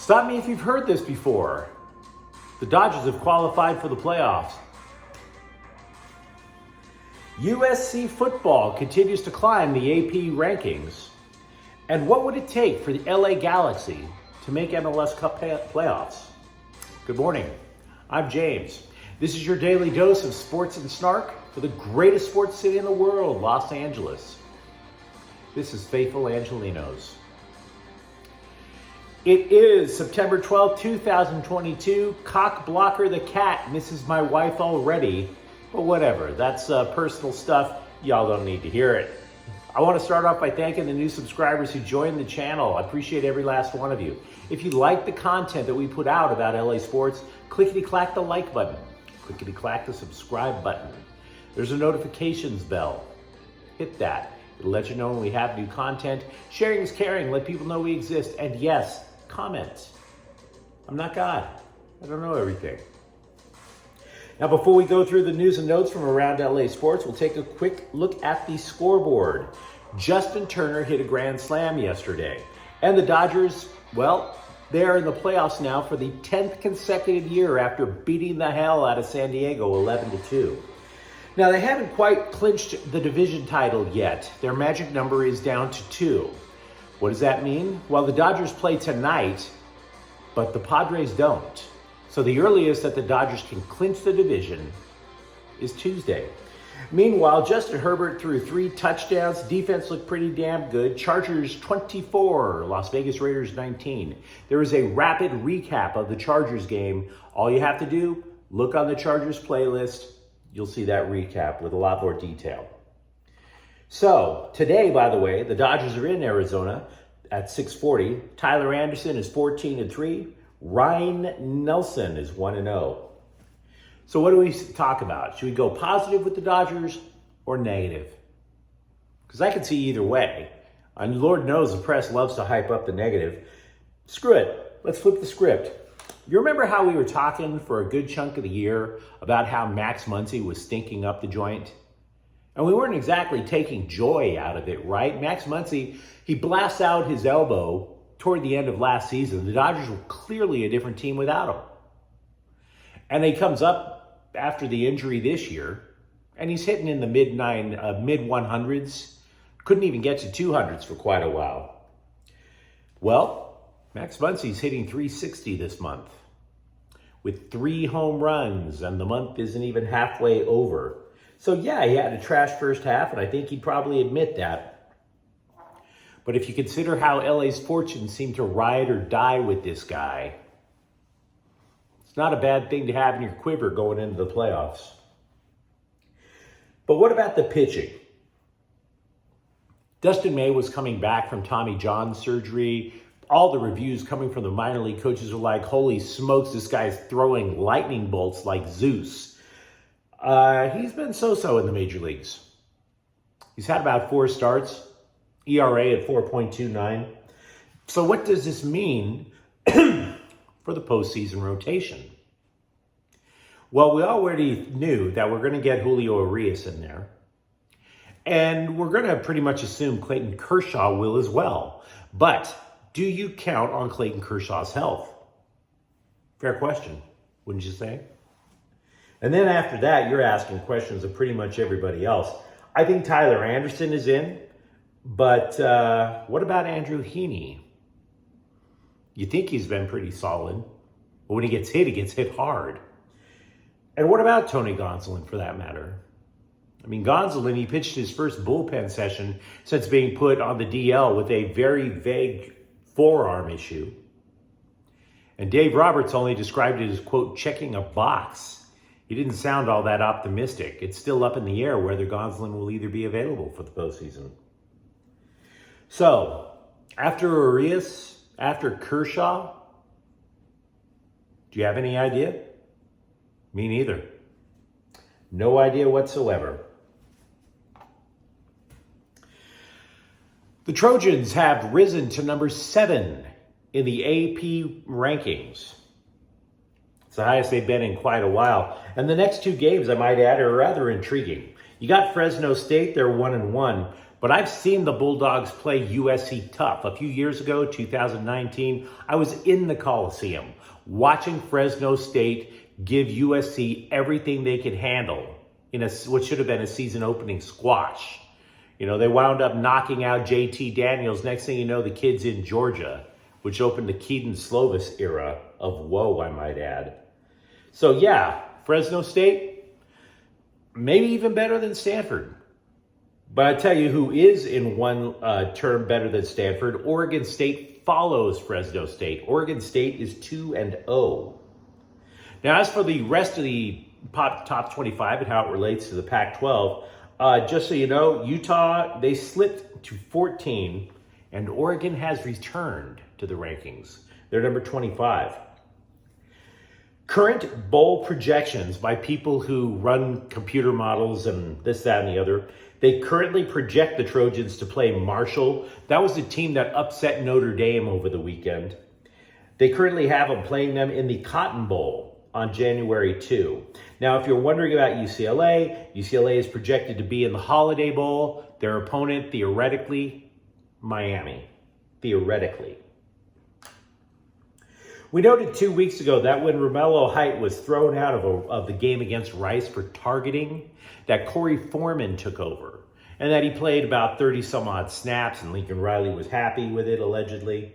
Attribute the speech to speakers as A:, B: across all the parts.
A: Stop me if you've heard this before. The Dodgers have qualified for the playoffs. USC football continues to climb the AP rankings. And what would it take for the LA Galaxy to make MLS Cup playoffs? Good morning. I'm James. This is your daily dose of sports and snark for the greatest sports city in the world, Los Angeles. This is Faithful Angelenos. It is September 12th, 2022. Cock blocker the cat misses my wife already. But whatever, that's personal stuff. Y'all don't need to hear it. I want to start off by thanking the new subscribers who joined the channel. I appreciate every last one of you. If you like the content that we put out about LA sports, clickety-clack the like button. Clickety-clack the subscribe button. There's a notifications bell. Hit that. It'll let you know when we have new content. Sharing is caring. Let people know we exist. And yes, comment. I'm not God. I don't know everything. Now, before we go through the news and notes from around LA sports, we'll take a quick look at the scoreboard. Justin Turner hit a grand slam yesterday. And the Dodgers, well, they're in the playoffs now for the 10th consecutive year after beating the hell out of San Diego 11-2. Now, they haven't quite clinched the division title yet. Their magic number is down to 2. What does that mean? Well, the Dodgers play tonight, but the Padres don't. So the earliest that the Dodgers can clinch the division is Tuesday. Meanwhile, Justin Herbert threw 3 touchdowns. Defense looked pretty damn good. Chargers 24, Las Vegas Raiders 19. There is a rapid recap of the Chargers game. All you have to do, look on the Chargers playlist. You'll see that recap with a lot more detail. So today, by the way, the Dodgers are in Arizona at 6:40. Tyler Anderson is 14-3. Ryan Nelson is 1-0. So what do we talk about? Should we go positive with the Dodgers or negative? Because I can see either way. And Lord knows the press loves to hype up the negative. Screw it. Let's flip the script. You remember how we were talking for a good chunk of the year about how Max Muncy was stinking up the joint? And we weren't exactly taking joy out of it, right? Max Muncy, he blasts out his elbow toward the end of last season. The Dodgers were clearly a different team without him. And he comes up after the injury this year, and he's hitting in the mid 100s. Couldn't even get to 200s for quite a while. Well, Max Muncy's hitting 360 this month with 3 home runs, and the month isn't even halfway over. So yeah, he had a trash first half, and I think he'd probably admit that. But if you consider how LA's fortunes seem to ride or die with this guy, it's not a bad thing to have in your quiver going into the playoffs. But what about the pitching? Dustin May was coming back from Tommy John surgery. All the reviews coming from the minor league coaches are like, holy smokes, this guy's throwing lightning bolts like Zeus. He's been so-so in the major leagues. He's had about 4 starts, ERA at 4.29. So what does this mean for the postseason rotation? Well, we already knew that we're going to get Julio Urias in there. And we're going to pretty much assume Clayton Kershaw will as well. But do you count on Clayton Kershaw's health? Fair question, wouldn't you say? And then after that, you're asking questions of pretty much everybody else. I think Tyler Anderson is in, but what about Andrew Heaney? You think he's been pretty solid, but when he gets hit hard. And what about Tony Gonzalen, for that matter? I mean, Gonzalen, he pitched his first bullpen session since being put on the DL with a very vague forearm issue. And Dave Roberts only described it as, quote, checking a box. He didn't sound all that optimistic. It's still up in the air whether Gonzalen will either be available for the postseason. So, after Urias, after Kershaw, do you have any idea? Me neither. No idea whatsoever. The Trojans have risen to number 7 in the AP rankings. It's the highest they've been in quite a while. And the next 2 games, I might add, are rather intriguing. You got Fresno State, they're 1-1. But I've seen the Bulldogs play USC tough. A few years ago, 2019, I was in the Coliseum watching Fresno State give USC everything they could handle in what should have been a season opening squash. You know, they wound up knocking out JT Daniels. Next thing you know, the kid's in Georgia, which opened the Keaton Slovis era of woe, I might add. So yeah, Fresno State, maybe even better than Stanford. But I tell you who is in one term better than Stanford. Oregon State follows Fresno State. Oregon State is 2-0. Now, as for the rest of the top 25 and how it relates to the Pac-12, just so you know, Utah, they slipped to 14, and Oregon has returned to the rankings. They're number 25. Current bowl projections by people who run computer models and this, that, and the other, they currently project the Trojans to play Marshall. That was the team that upset Notre Dame over the weekend. They currently have them playing them in the Cotton Bowl on January 2. Now, if you're wondering about UCLA, UCLA is projected to be in the Holiday Bowl. Their opponent, theoretically, Miami. Theoretically. We noted 2 weeks ago that when Romello Height was thrown out of the game against Rice for targeting, that Corey Foreman took over, and that he played about 30-some-odd snaps, and Lincoln Riley was happy with it, allegedly.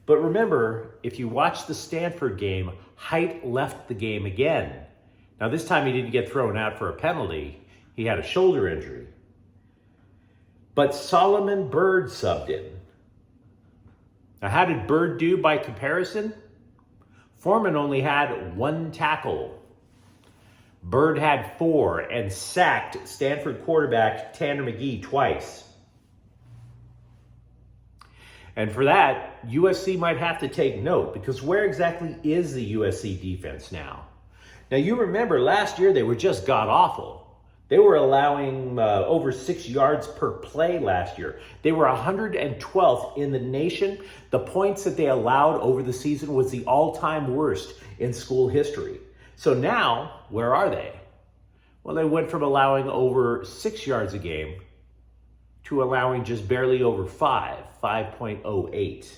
A: But remember, if you watch the Stanford game, Height left the game again. Now, this time he didn't get thrown out for a penalty. He had a shoulder injury. But Solomon Byrd subbed in. Now, how did Byrd do by comparison? Foreman only had 1 tackle. Byrd had 4 and sacked Stanford quarterback Tanner McGee twice. And for that, USC might have to take note, because where exactly is the USC defense now? Now, you remember last year they were just god-awful. They were allowing over 6 yards per play last year. They were 112th in the nation. The points that they allowed over the season was the all-time worst in school history. So now, where are they? Well, they went from allowing over 6 yards a game to allowing just barely over 5.08.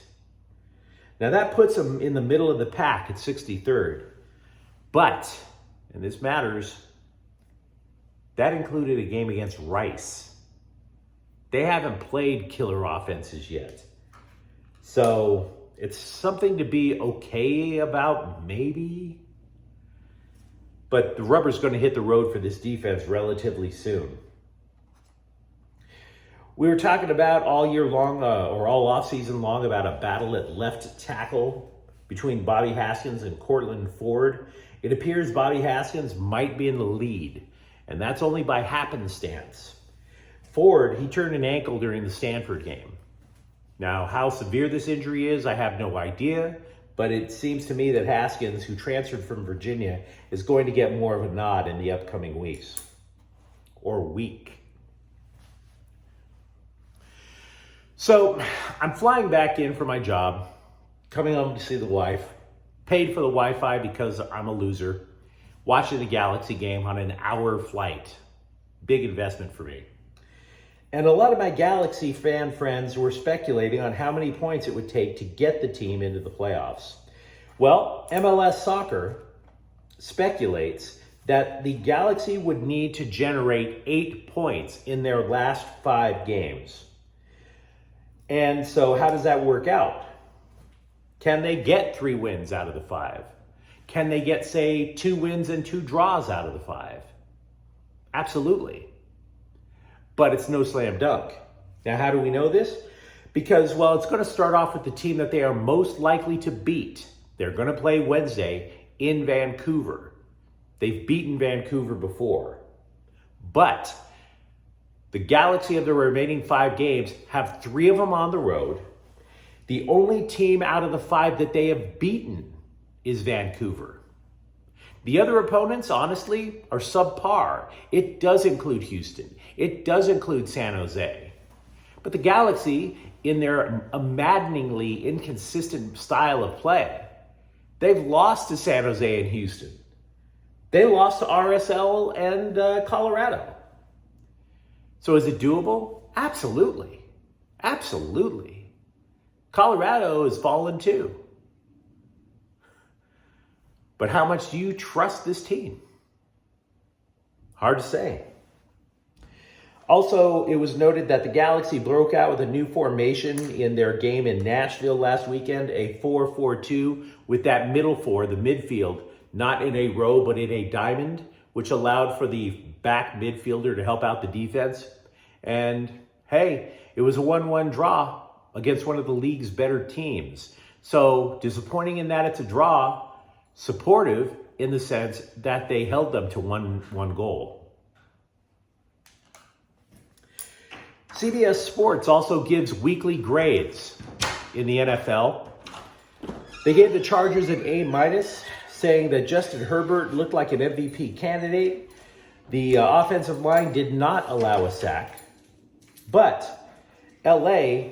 A: Now that puts them in the middle of the pack at 63rd. But, and this matters, that included a game against Rice. They haven't played killer offenses yet. So it's something to be okay about, maybe. But the rubber's going to hit the road for this defense relatively soon. We were talking about all year long, or all offseason long, about a battle at left tackle between Bobby Haskins and Cortland Ford. It appears Bobby Haskins might be in the lead, and that's only by happenstance. Ford, he turned an ankle during the Stanford game. Now, how severe this injury is, I have no idea, but it seems to me that Haskins, who transferred from Virginia, is going to get more of a nod in the upcoming weeks, or week. So I'm flying back in for my job, coming home to see the wife, paid for the Wi-Fi because I'm a loser, watching the Galaxy game on an hour flight. Big investment for me. And a lot of my Galaxy fan friends were speculating on how many points it would take to get the team into the playoffs. Well, MLS Soccer speculates that the Galaxy would need to generate 8 points in their last 5 games. And so how does that work out? Can they get 3 wins out of the 5? Can they get, say, 2 wins and 2 draws out of the 5? Absolutely. But it's no slam dunk. Now, how do we know this? Because, well, it's going to start off with the team that they are most likely to beat. They're going to play Wednesday in Vancouver. They've beaten Vancouver before. But the Galaxy of the remaining 5 games have 3 of them on the road. The only team out of the 5 that they have beaten is Vancouver. The other opponents, honestly, are subpar. It does include Houston. It does include San Jose. But the Galaxy, in their maddeningly inconsistent style of play, they've lost to San Jose and Houston. They lost to RSL and Colorado. So is it doable? absolutely. Absolutely. Colorado has fallen too. But how much do you trust this team? Hard to say. Also, it was noted that the Galaxy broke out with a new formation in their game in Nashville last weekend, a 4-4-2, with that middle four, the midfield, not in a row, but in a diamond, which allowed for the back midfielder to help out the defense. And hey, it was a 1-1 draw against one of the league's better teams. So disappointing in that it's a draw, supportive in the sense that they held them to one goal. CBS Sports also gives weekly grades in the NFL. They gave the Chargers an A-, saying that Justin Herbert looked like an MVP candidate. The offensive line did not allow a sack. But LA,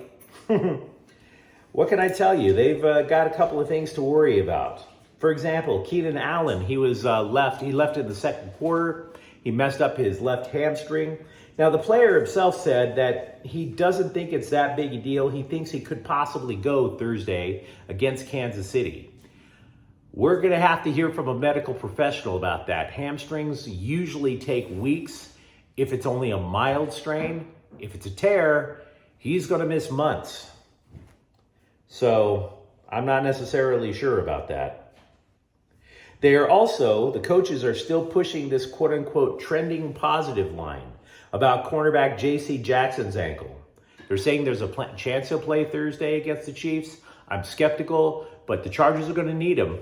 A: what can I tell you? They've got a couple of things to worry about. For example, Keenan Allen, he left in the second quarter. He messed up his left hamstring. Now, the player himself said that he doesn't think it's that big a deal. He thinks he could possibly go Thursday against Kansas City. We're going to have to hear from a medical professional about that. Hamstrings usually take weeks if it's only a mild strain. If it's a tear, he's going to miss months. So I'm not necessarily sure about that. The coaches are still pushing this quote-unquote trending positive line about cornerback J.C. Jackson's ankle. They're saying there's a chance he'll play Thursday against the Chiefs. I'm skeptical, but the Chargers are going to need him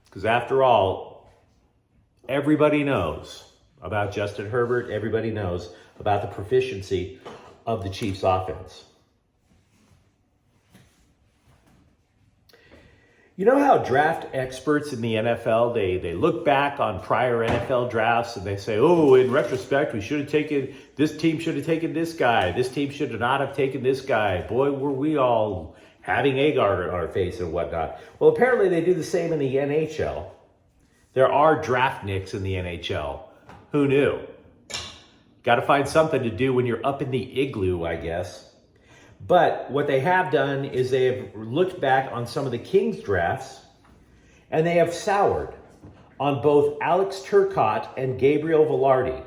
A: because after all, everybody knows about Justin Herbert. Everybody knows about the proficiency of the Chiefs offense. You know how draft experts in the NFL, they look back on prior NFL drafts and they say, oh, in retrospect, this team should have taken this guy. This team should not have taken this guy. Boy, were we all having egg on our face and whatnot. Well, apparently they do the same in the NHL. There are draft nicks in the NHL. Who knew? Got to find something to do when you're up in the igloo, I guess. But what they have done is they have looked back on some of the Kings drafts and they have soured on both Alex Turcotte and Gabriel Velarde.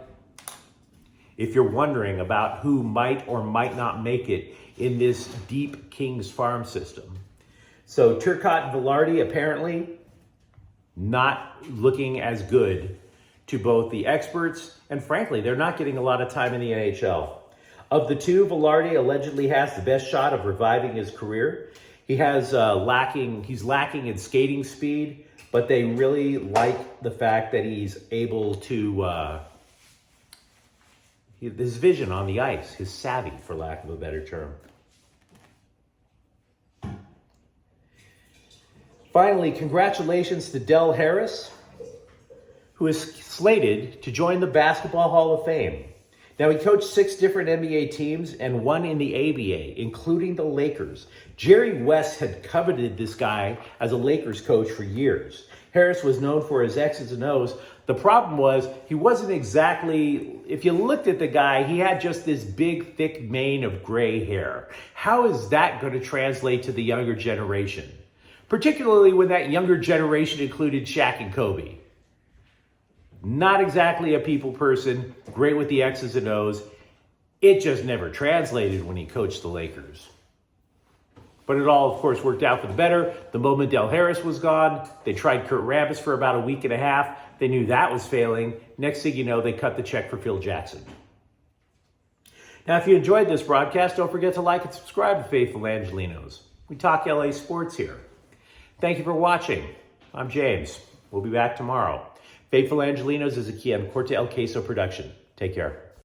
A: If you're wondering about who might or might not make it in this deep Kings farm system. So Turcotte and Velarde apparently not looking as good to both the experts and frankly, they're not getting a lot of time in the NHL. Of the two, Velarde allegedly has the best shot of reviving his career. He's lacking in skating speed, but they really like the fact that he's able to, his vision on the ice, his savvy, for lack of a better term. Finally, congratulations to Dell Harris, who is slated to join the Basketball Hall of Fame. Now, he coached 6 different NBA teams and 1 in the ABA, including the Lakers. Jerry West had coveted this guy as a Lakers coach for years. Harris was known for his X's and O's. The problem was he wasn't exactly, if you looked at the guy, he had just this big, thick mane of gray hair. How is that going to translate to the younger generation? Particularly when that younger generation included Shaq and Kobe. Not exactly a people person, great with the X's and O's. It just never translated when he coached the Lakers. But it all, of course, worked out for the better. The moment Dell Harris was gone, they tried Kurt Rambis for about a week and a half. They knew that was failing. Next thing you know, they cut the check for Phil Jackson. Now, if you enjoyed this broadcast, don't forget to like and subscribe to Faithful Angelenos. We talk LA sports here. Thank you for watching. I'm James. We'll be back tomorrow. Faithful Angelenos is a Kian Corte El Queso production. Take care.